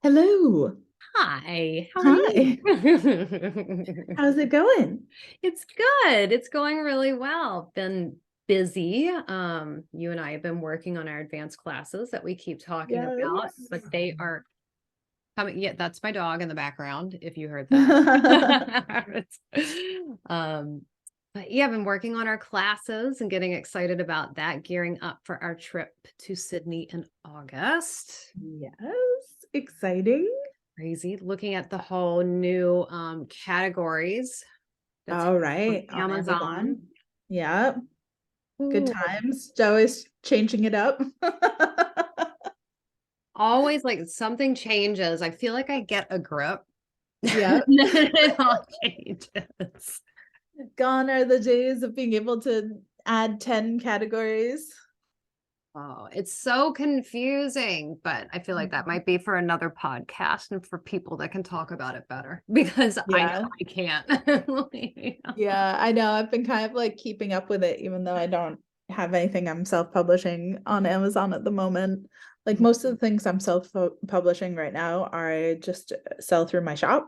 Hello. Hi, how are you? Hi. How's it going? It's good. It's going really well. Been busy. You and I have been working on our advanced classes that we keep talking about, Yes. but they are coming. Yeah, that's my dog in the background, if you heard that. Um, but yeah, I've been working on our classes and getting excited about that, gearing up for our trip to Sydney in August. Yes. Exciting. Crazy. Looking at the whole new categories that's All on right. On Amazon. Amazon. Yep. Good Ooh, times. Always changing it up. always like something changes. I feel like I get a grip. Yep. And then it all changes. Gone are the days of being able to add 10 categories. Oh, it's so confusing, but I feel like that might be for another podcast and for people that can talk about it better because I know Yeah. I can't. Yeah, I know. I've been kind of like keeping up with it, even though I don't have anything I'm self-publishing on Amazon at the moment. Like most of the things I'm self-publishing right now are I just sell through my shop.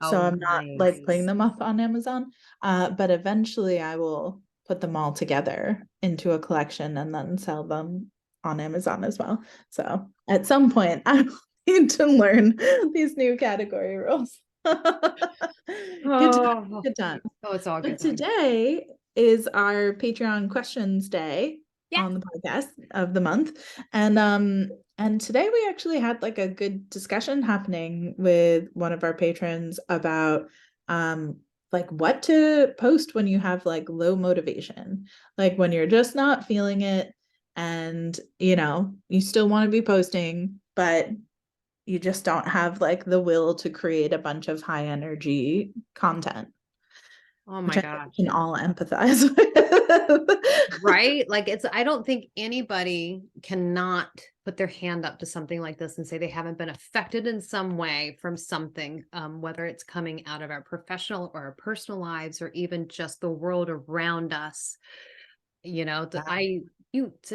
So Oh, I'm not like putting nice. them up on Amazon. But eventually I will put them all together into a collection and then sell them on Amazon as well. So at some point I will need to learn these new category rules. Good time, Oh, good time. oh, it's all But good time. today is our Patreon questions day Yeah. on the podcast of the month. And today we actually had like a good discussion happening with one of our patrons about like what to post when you have like low motivation. Like when you're just not feeling it and you still want to be posting, but you just don't have like the will to create a bunch of high energy content, Oh which my I think gosh. we can all empathize with. Right? Like I don't think anybody cannot put their hand up to something like this and say they haven't been affected in some way from something, whether it's coming out of our professional or our personal lives or even just the world around us.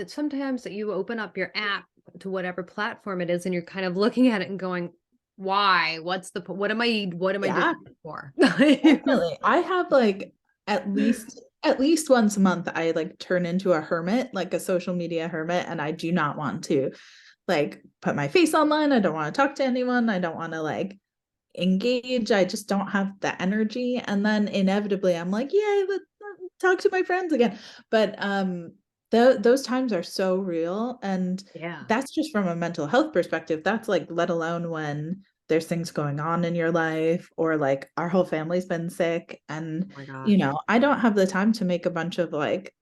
Sometimes that you open up your app to whatever platform it is and you're kind of looking at it and going, why? What am I doing Yeah, it for? definitely. I have like at least once a month I like turn into a hermit, like a social media hermit, and I do not want to like put my face online. I don't want to talk to anyone. I don't want to like engage. I just don't have the energy. And then inevitably I'm like, yay, let's talk to my friends again. But those times are so real. And Yeah. that's just from a mental health perspective. That's like, let alone when there's things going on in your life or like our whole family's been sick. And, Oh my gosh. I don't have the time to make a bunch of like,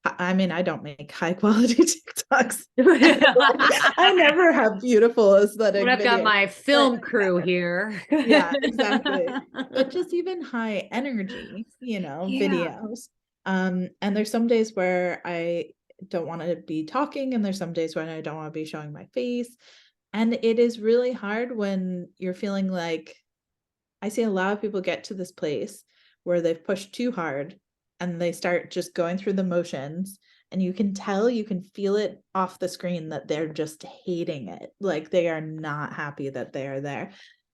I mean, I don't make high quality TikToks. And, like, I never have beautiful But aesthetic I've got videos. my But film crew here. yeah, exactly. But just even high energy, Yeah. videos. And there's some days where I don't want to be talking, and there's some days when I don't want to be showing my face. And it is really hard when you're feeling like I see a lot of people get to this place where they've pushed too hard and they start just going through the motions. And you can tell, you can feel it off the screen that they're just hating it. Like they are not happy that they are there.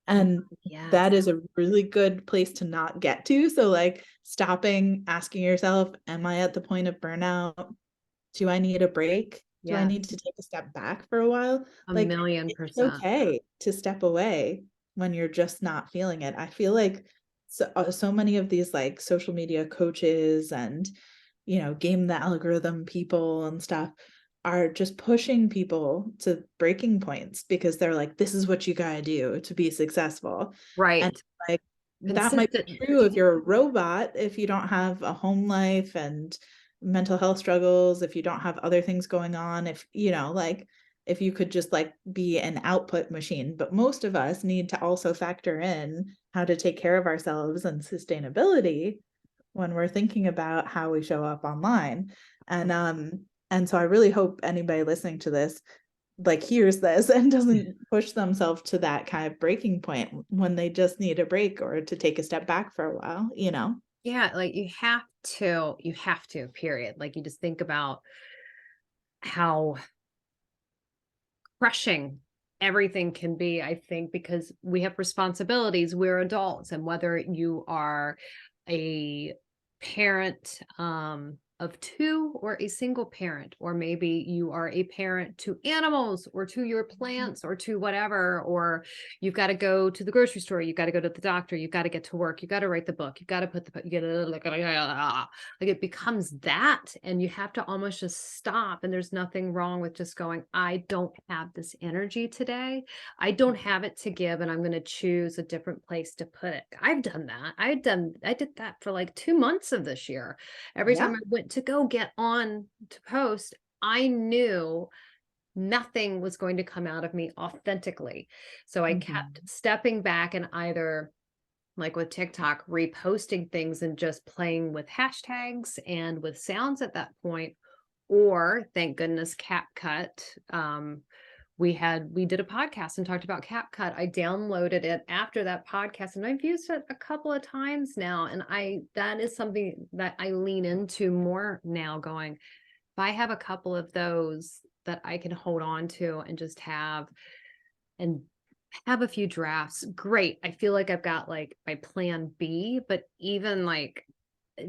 Oh, And yes. that is a really good place to not get to. So, like, stopping, asking yourself, am I at the point of burnout? Do I need a break? Do I need Yes. to take a step back for a while? A Like, million it's percent. okay to step away when you're just not feeling it. I feel like so many of these like social media coaches and game the algorithm people and stuff are just pushing people to breaking points because they're like, this is what you gotta do to be successful. And Right. like that might Consistent. be true if you're a robot, if you don't have a home life and mental health struggles, if you don't have other things going on, if like if you could just like be an output machine. But most of us need to also factor in how to take care of ourselves and sustainability when we're thinking about how we show up online. And so I really hope anybody listening to this like hears this and doesn't push themselves to that kind of breaking point when they just need a break or to take a step back for a while. Yeah, like you have to, period. Like you just think about how crushing everything can be, I think, because we have responsibilities. We're adults, and whether you are a parent of two, or a single parent, or maybe you are a parent to animals or to your plants or to whatever, or you've got to go to the grocery store, you've got to go to the doctor, you've got to get to work, you've got to write the book, you've got to put the, you get like it becomes that, and you have to almost just stop. And there's nothing wrong with just going, I don't have this energy today, I don't have it to give, and I'm going to choose a different place to put it. I've done that. I did that for like 2 months of this year. Every time Yeah. I went to go get on to post, I knew nothing was going to come out of me authentically. So I kept Mhm. stepping back and either, like with TikTok, reposting things and just playing with hashtags and with sounds at that point, or thank goodness CapCut. We did a podcast and talked about CapCut. I downloaded it after that podcast, and I've used it a couple of times now. And that is something that I lean into more now, going, if I have a couple of those that I can hold on to and just and have a few drafts, great. I feel like I've got like my plan B, but even like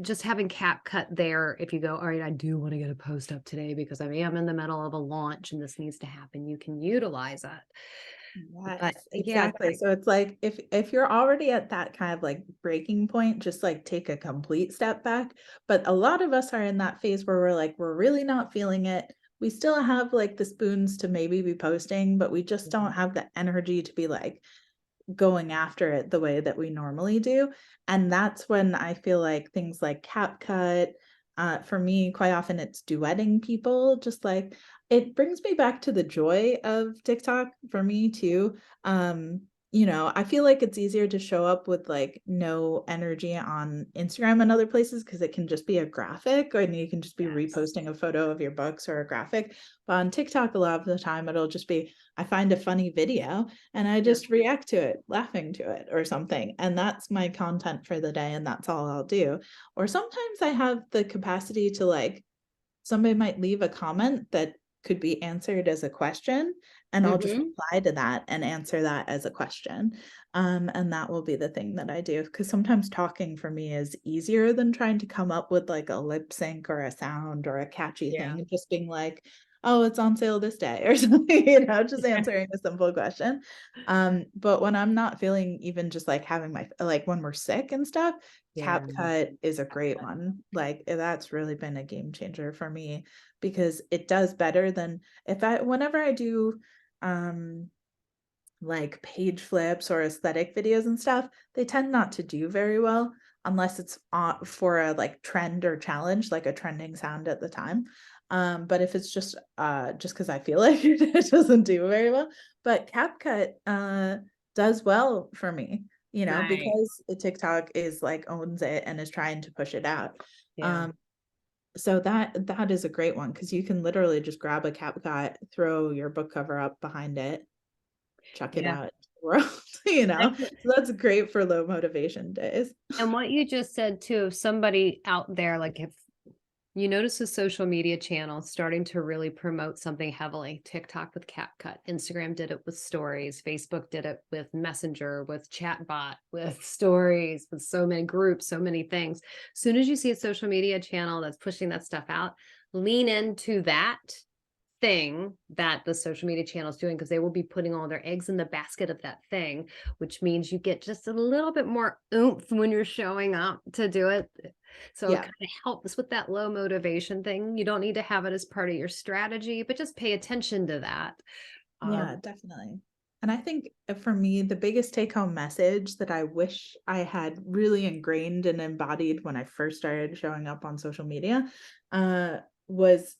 just having CapCut there, if you go, all right, I do want to get a post up today because I am in the middle of a launch and this needs to happen, you can utilize it. But Yes, yeah, exactly. So it's like if you're already at that kind of like breaking point, just like take a complete step back. But a lot of us are in that phase where we're really not feeling it. We still have like the spoons to maybe be posting, but we just don't have the energy to be like going after it the way that we normally do. And that's when I feel like things like CapCut, for me, quite often it's duetting people, just like it brings me back to the joy of TikTok for me too. I feel like it's easier to show up with like no energy on Instagram and other places because it can just be a graphic, or you can just be yes. reposting a photo of your books or a graphic. But on TikTok, a lot of the time it'll just be, I find a funny video and I Yeah. just react to it, laughing to it or something. And that's my content for the day, and that's all I'll do. Or sometimes I have the capacity to like, somebody might leave a comment that could be answered as a question, and I'll just Hmm. reply to that and answer that as a question. And that will be the thing that I do, because sometimes talking for me is easier than trying to come up with like a lip sync or a sound or a catchy Yeah. thing, and just being like, oh, it's on sale this day or something, just answering a simple question. But when I'm not feeling, even just like having my, like when we're sick and stuff, Yeah. CapCut is a great one. Like that's really been a game changer for me, because it does better than whenever I do um like page flips or aesthetic videos and stuff, they tend not to do very well unless it's for a like trend or challenge, like a trending sound at the time. But if it's just because I feel like it doesn't do very well. But CapCut does well for me, Right. because TikTok is like owns it and is trying to push it out. Yeah. Um, so that is a great one, because you can literally just grab a CapCut, throw your book cover up behind it, chuck it Yeah. out into the world, So that's great for low motivation days. And what you just said too, if somebody out there, like if you notice a social media channel starting to really promote something heavily, TikTok with CapCut, Instagram did it with stories, Facebook did it with Messenger, with chatbot, with stories, with so many groups, so many things. As soon as you see a social media channel that's pushing that stuff out, lean into that thing that the social media channel is doing, because they will be putting all their eggs in the basket of that thing, which means you get just a little bit more oomph when you're showing up to do it. So it Yeah. kind of helps with that low motivation thing. You don't need to have it as part of your strategy, but just pay attention to that. Yeah, definitely. And I think for me, the biggest take home message that I wish I had really ingrained and embodied when I first started showing up on social media, was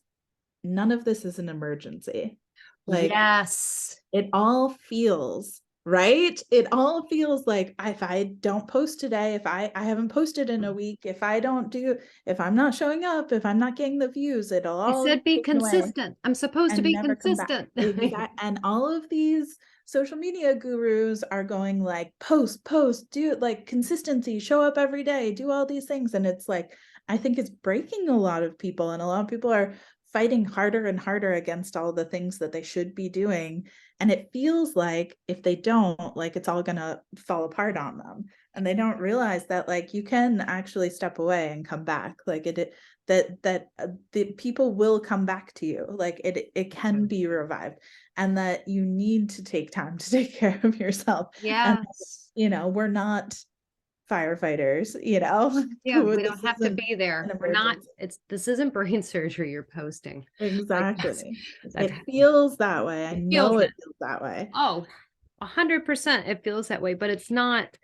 none of this is an emergency. Like, Yes. it all feels right. It all feels like, if I don't post today, if I haven't posted in a week, if I'm not showing up, if I'm not getting the views, it'll I all said be be taken away consistent. I'm supposed to and be never come back. consistent. Exact. And all of these social media gurus are going like, post, do like consistency, show up every day, do all these things. And it's like, I think it's breaking a lot of people, and a lot of people are fighting harder and harder against all the things that they should be doing. And it feels like if they don't, like it's all gonna fall apart on them. And they don't realize that like you can actually step away and come back. Like the people will come back to you. Like it can be revived, and that you need to take time to take care of yourself. And Yes. we're not firefighters, Yeah, we this don't have to isn't be an there. We're not, emergency. this isn't brain surgery you're posting. Like Exactly. I've It feels that way. I it feels know it. it feels that way. Oh, 100% it feels that way, but it's not,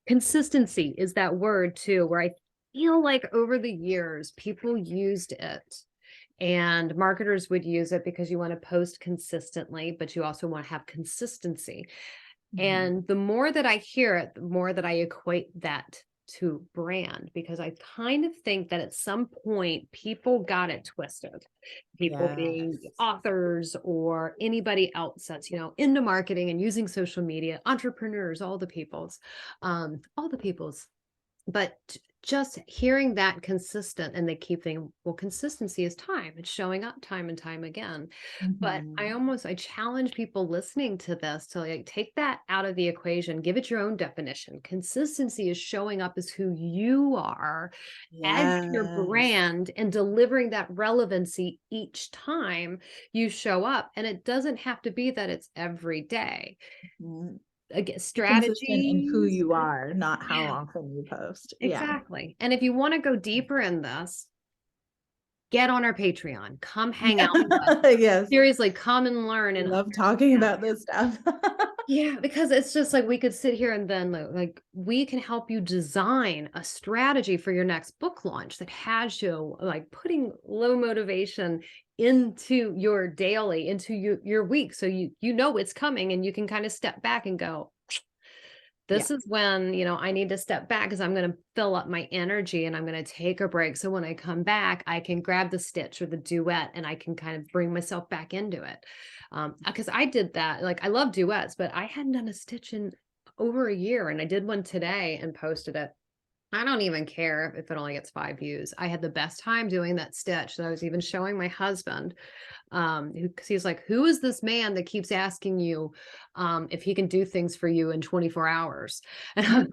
consistency is that word too, where I feel like over the years people used it and marketers would use it because you want to post consistently, but you also want to have consistency. Mhm. And the more that I hear it, the more that I equate that to brand, because I kind of think that at some point people got it twisted. People being Yes. authors or anybody else that's, into marketing and using social media, entrepreneurs, all the peoples. But just hearing that consistent, and they keep thinking, well, consistency is time. It's showing up time and time again. But Mhm. I challenge people listening to this to like take that out of the equation, give it your own definition. Consistency is showing up as who you are as your Yes. brand and delivering that relevancy each time you show up. And it doesn't have to be that it's every day. Mhm. Again, Be consistent in who strategies. you are, not how Yeah, often you post. Yeah. exactly. And if you want to go deeper in this, get on our Patreon. Come hang Yeah. out with us. Yes. Seriously, come and learn I and love talking understand. about this stuff. Yeah, because it's just like we could sit here and then like we can help you design a strategy for your next book launch that has you like putting low motivation into your daily, into your week. So you know it's coming and you can kind of step back and go, Yeah. this is when, I need to step back because I'm going to fill up my energy and I'm going to take a break. So when I come back, I can grab the stitch or the duet and I can kind of bring myself back into it. Because I did that. Like I love duets, but I hadn't done a stitch in over a year. And I did one today and posted it. I don't even care if it only gets 5 views. I had the best time doing that stitch that I was even showing my husband. Because he's like, who is this man that keeps asking you if he can do things for you in 24 hours? And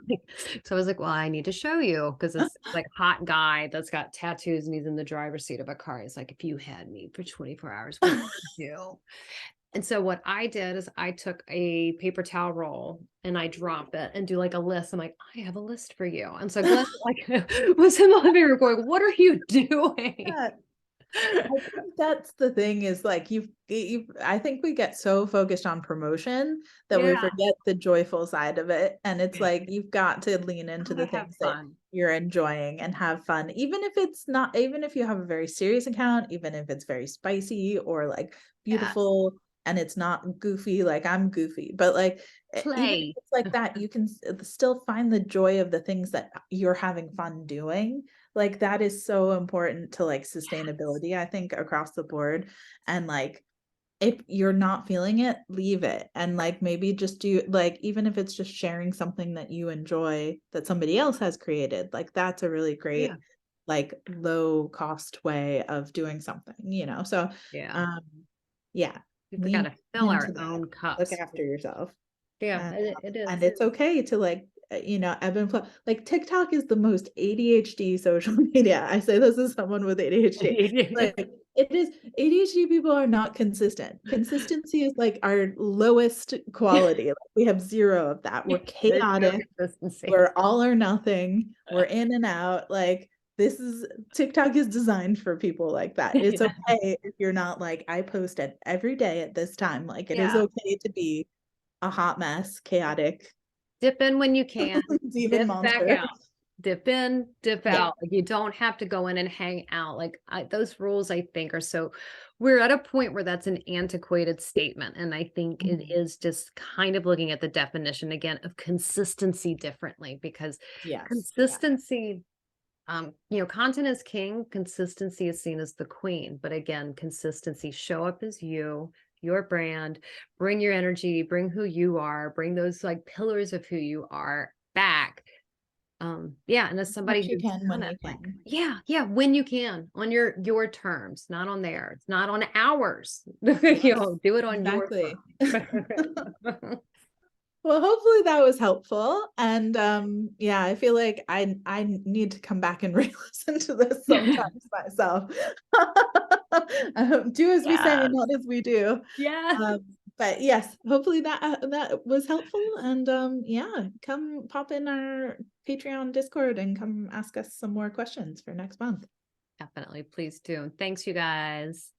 so I was like, well, I need to show you because it's like a hot guy that's got tattoos and he's in the driver's seat of a car. He's like, if you had me for 24 hours, what would you do? And so what I did is I took a paper towel roll and I drop it and do like a list. I'm like, I have a list for you. And so Glenn like was in the living room going, what are you doing? Yeah. I think that's the thing is like I think we get so focused on promotion that we Yeah. forget the joyful side of it. And it's like you've got to lean into Gotta the have things that fun. you're enjoying and have fun. Even if it's not, even if you have a very serious account, even if it's very spicy or like Yes. beautiful and it's not goofy, like I'm goofy, but like even if Play. it's like that, you can still find the joy of the things that you're having fun doing. Like that is so important to like Yes. sustainability, I think, across the board. And like if you're not feeling it, leave it. And like maybe just do like even if it's just sharing something that you enjoy that somebody else has created, like that's a really Yeah. great like low cost way of doing something. So Yeah. um yeah, We've got lean to fill into our that. own Look cups. after yourself. Yeah, Uh, it and is. it's okay to like, ebb and flow. Like TikTok is the most ADHD social media. I say this as someone with ADHD. Like it is, ADHD people are not consistent. Consistency is like our lowest quality. Like, we have zero of that. We're There's no chaotic. consistency. We're all or nothing. We're in and out. Like this is TikTok is designed for people like that. It's Yeah. okay if you're not like I post it every day at this time. Like it is Yeah. okay to be a hot mess, chaotic, Dip in when you can, demon dip back monster. out. Dip in, dip Yeah. out. Like you don't have to go in and hang out. Like those rules, I think, are so. We're at a point where that's an antiquated statement, and I think it Mhm. is just kind of looking at the definition again of consistency differently because Yes. Yeah. consistency. Content is king, consistency is seen as the queen. But again, consistency, show up as you, your brand, bring your energy, bring who you are, bring those like pillars of who you are back Yeah, and as somebody Much you who's can done when it, you like, can. yeah, when you can, on your terms, not on theirs, not on ours. Yes, Do it on your exactly. terms. Well, hopefully that was helpful. And yeah, I feel like I need to come back and re-listen to this sometimes myself. Do as we say, Yes. not as we do. Yeah. Um, but yes, hopefully that was helpful. And yeah, come pop in our Patreon Discord and come ask us some more questions for next month. Definitely. Please do. Thanks, you guys.